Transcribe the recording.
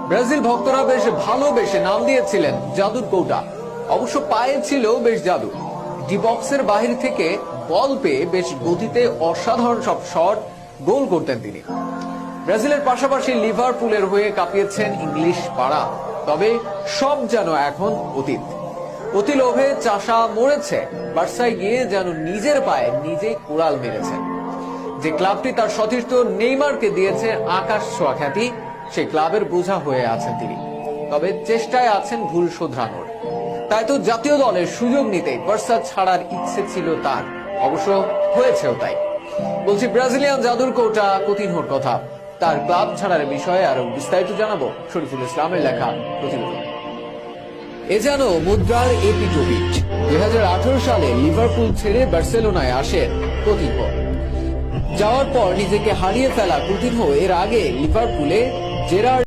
Brazil ভক্তরা বেশ ভালোবেসে নাম দিয়েছিলেন জাদুর কৌটা। অবশ্য পায়ে ছিল বেশ জাদু। ডি বক্সের বাহির থেকে বল পেয়ে বেশ গতিতে অসাধারণ সব শট গোল করতেন তিনি। ব্রাজিলের পাশাপাশি লিভারপুলের হয়ে কাঁপিয়েছেন ইংলিশ পাড়া। তবে সব যেন এখন অতীত। অতি লোভে চাষা মরেছে, বার্সায় গিয়ে যেন নিজের পায়ে নিজেই কোড়াল মেরেছেন। যে ক্লাবটি তার সতীর্থ নেইমারকে দিয়েছে আকাশ ছোঁয়া খ্যাতি, সেই ক্লাবের বোঝা হয়ে আছেন তিনি। তবে চেষ্টায় আছেন ভুল শোধরানোর। তাই তো জাতীয় দলের সুযোগ নিতে বার্সা ছাড়ার ইচ্ছে ছিল তার, অবশ্য হয়েছেও তাই। বলছি ব্রাজিলিয়ান জাদুর কৌটা কতিনহোর কথা। তার ক্লাব ছাড়ার বিষয়ে আরো বিস্তারিত জানাবো শরীফুল ইসলামের লেখা প্রতিবেদন। এ যেন মুদ্রার এপিটোপিট। 2018 সালে লিভারপুল ছেড়ে বার্সেলোনায় আসেন কতিনহো। যাওয়ার পর নিজেকে হারিয়ে ফেলা কুতিনহো এর আগে লিভারপুলে জেরার্ড